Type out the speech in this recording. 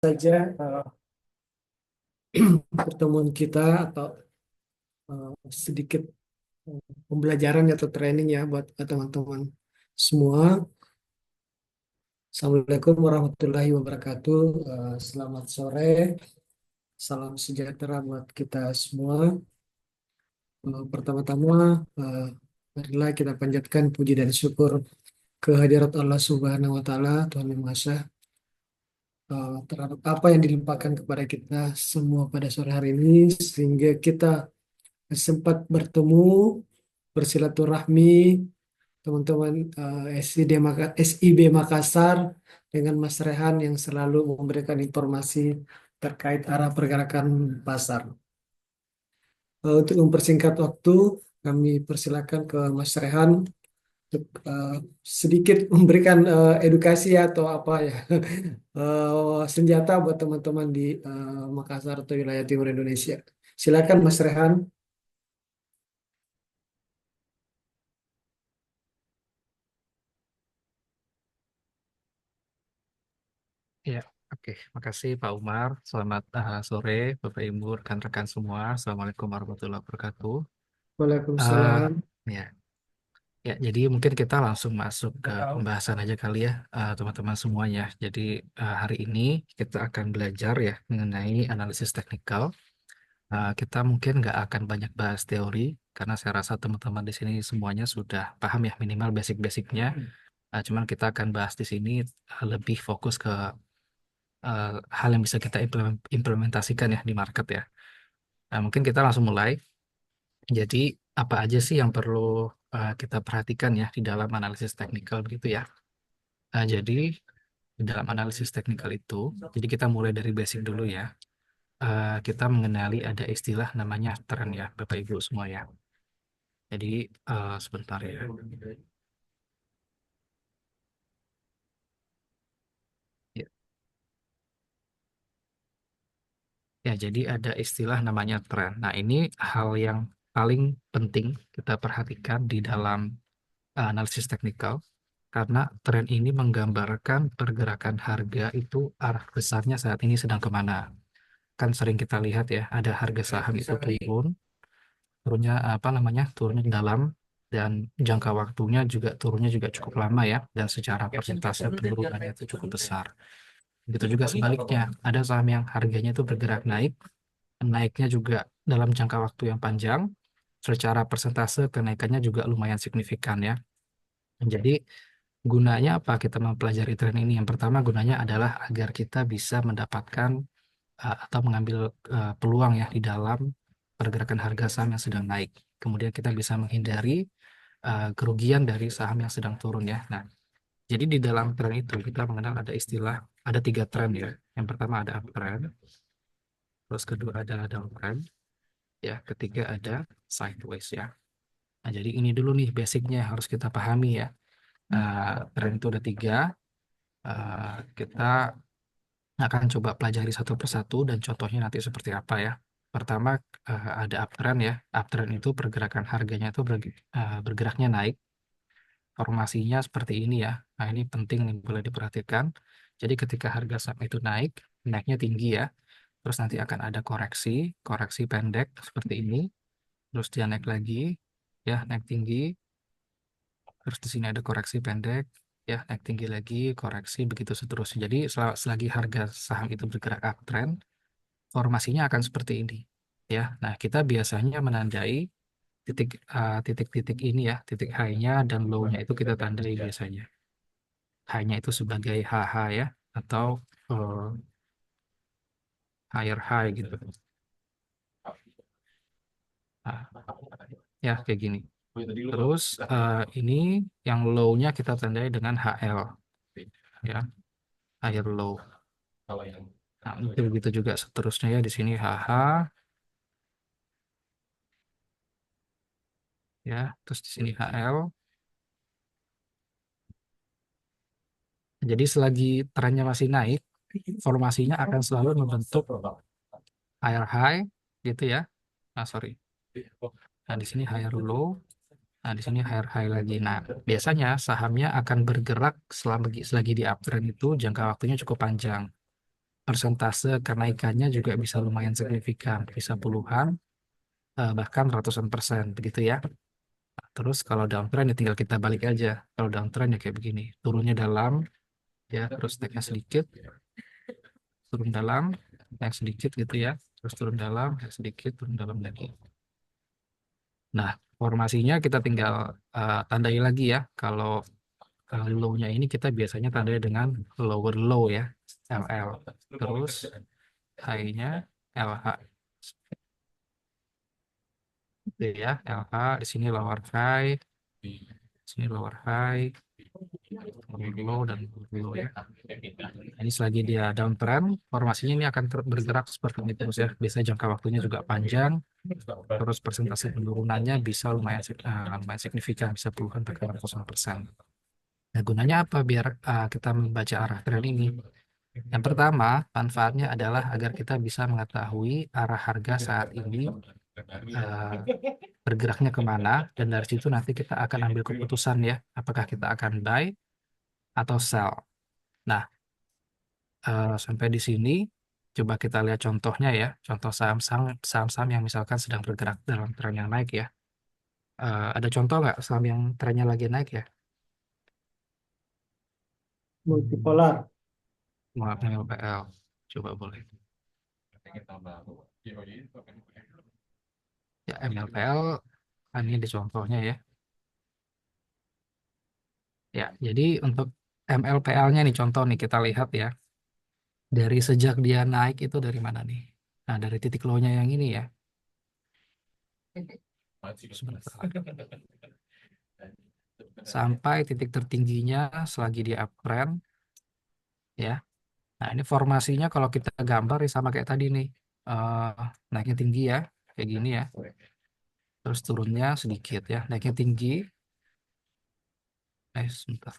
Saja pertemuan kita atau sedikit pembelajaran atau training ya buat teman-teman semua. Assalamualaikum warahmatullahi wabarakatuh. Selamat sore, salam sejahtera buat kita semua. Pertama-tama, eh, marilah kita panjatkan puji dan syukur kehadirat Allah Subhanahu wa Ta'ala, Tuhan Yang Maha Esa, terhadap apa yang dilimpahkan kepada kita semua pada sore hari ini, sehingga kita sempat bertemu, bersilaturahmi teman-teman SIB Makassar dengan Mas Rehan yang selalu memberikan informasi terkait arah pergerakan pasar. Untuk mempersingkat waktu, kami persilakan ke Mas Rehan untuk sedikit memberikan edukasi atau apa ya senjata buat teman-teman di Makassar atau wilayah timur Indonesia. Silakan Mas Rehan. Ya, oke. Makasih Pak Umar. Selamat sore, Bapak Ibu, rekan-rekan semua. Assalamualaikum warahmatullahi wabarakatuh. Eh, Waalaikumsalam. ya, ya. Jadi mungkin kita langsung masuk ke pembahasan aja kali ya, teman-teman semuanya. Jadi hari ini kita akan belajar ya mengenai analisis teknikal. Kita mungkin nggak akan banyak bahas teori karena saya rasa teman-teman di sini semuanya sudah paham ya minimal basic-basicnya. Cuman kita akan bahas di sini lebih fokus ke eh, hal yang bisa kita implementasikan ya di market ya. Nah, mungkin kita langsung mulai. Jadi, apa aja sih yang perlu kita perhatikan ya di dalam analisis teknikal begitu ya. Jadi, di dalam analisis teknikal itu, jadi kita mulai dari basic dulu ya. Kita mengenali ada istilah namanya tren ya, Bapak Ibu semua ya. Jadi, sebentar ya. Ya, ya, jadi ada istilah namanya tren. Nah, ini hal yang paling penting kita perhatikan di dalam analisis teknikal karena tren ini menggambarkan pergerakan harga itu arah besarnya saat ini sedang kemana. Kan sering kita lihat ya, ada harga saham itu turunnya apa namanya, turunnya dalam dan jangka waktunya juga turunnya juga cukup lama ya, dan secara persentase penurunannya itu cukup besar. Begitu juga sebaliknya, ada saham yang harganya itu bergerak naik, naiknya juga dalam jangka waktu yang panjang, secara persentase kenaikannya juga lumayan signifikan ya. Jadi gunanya apa kita mempelajari tren ini? Yang pertama gunanya adalah agar kita bisa mendapatkan atau mengambil peluang ya di dalam pergerakan harga saham yang sedang naik. Kemudian kita bisa menghindari kerugian dari saham yang sedang turun ya. Nah, jadi di dalam tren itu kita mengenal ada istilah, ada tiga tren ya. Yang pertama ada uptrend, terus kedua ada downtrend, ya, ketiga ada sideways ya. Nah, jadi ini dulu nih basicnya harus kita pahami ya. Tren itu ada tiga. Kita akan coba pelajari satu persatu dan contohnya nanti seperti apa ya. Pertama ada uptrend ya. Uptrend itu pergerakan harganya itu bergeraknya naik. Formasinya seperti ini ya. Nah ini penting nih boleh diperhatikan. Jadi ketika harga saham itu naik, naiknya tinggi ya. Terus nanti akan ada koreksi, koreksi pendek seperti ini. Terus dia naik lagi, ya naik tinggi. Terus di sini ada koreksi pendek, ya naik tinggi lagi, koreksi begitu seterusnya. Jadi selagi harga saham itu bergerak uptrend, formasinya akan seperti ini. Ya, nah kita biasanya menandai titik-titik ini ya, titik high-nya dan low-nya itu kita tandai biasanya. High-nya itu sebagai HH ya, atau eh, higher high gitu. Nah, ya kayak gini. Terus ini yang low-nya kita tandai dengan HL ya, higher low. Nah, itu begitu juga seterusnya ya di sini HH ya, terus di sini HL. Jadi selagi trennya masih naik, formasinya akan selalu membentuk higher high gitu ya. Nah, sorry. Nah, di sini higher low. Nah, di sini higher high lagi. Nah, biasanya sahamnya akan bergerak selagi di uptrend itu jangka waktunya cukup panjang. persentase kenaikannya juga bisa lumayan signifikan, bisa puluhan, bahkan ratusan persen, begitu ya. Terus kalau downtrend ya tinggal kita balik aja. Kalau downtrend ya kayak begini, turunnya dalam, ya, terus naiknya sedikit, turun dalam, naik sedikit gitu ya, terus turun dalam, naik sedikit, turun dalam lagi. Nah, formasinya kita tinggal tandai lagi ya. Kalau low-nya ini kita biasanya tandai dengan lower low ya, LL. Terus high-nya LH. Gitu ya, LH di sini lower high, di sini lower high, lower low dan lower low ya. Nah, ini selagi dia downtrend, formasinya ini akan bergerak seperti ini terus ya. Biasanya jangka waktunya juga panjang, terus persentase penurunannya bisa lumayan signifikan, bisa puluhan bahkan ratusan persen. Nah, gunanya apa biar kita membaca arah tren ini? Yang pertama, manfaatnya adalah agar kita bisa mengetahui arah harga saat ini eh, bergeraknya kemana, dan dari situ nanti kita akan ambil keputusan ya, apakah kita akan buy atau sell. Nah, sampai di sini, coba kita lihat contohnya ya, contoh saham-saham yang misalkan sedang bergerak dalam tren yang naik ya. Ada contoh nggak saham yang trennya lagi naik ya? Multipolar. Maaf, MLPL. Coba boleh. Ya, MLPL, ini ada contohnya ya. Ya, jadi untuk MLPL-nya nih contoh nih kita lihat ya. Dari sejak dia naik itu dari mana nih? Nah, dari titik low-nya yang ini ya. Sebentar. Sampai titik tertingginya selagi dia uptrend ya. Nah, ini formasinya kalau kita gambar ya sama kayak tadi nih. Eh, naiknya tinggi ya, kayak gini ya. Terus turunnya sedikit ya. Naiknya tinggi. Sebentar.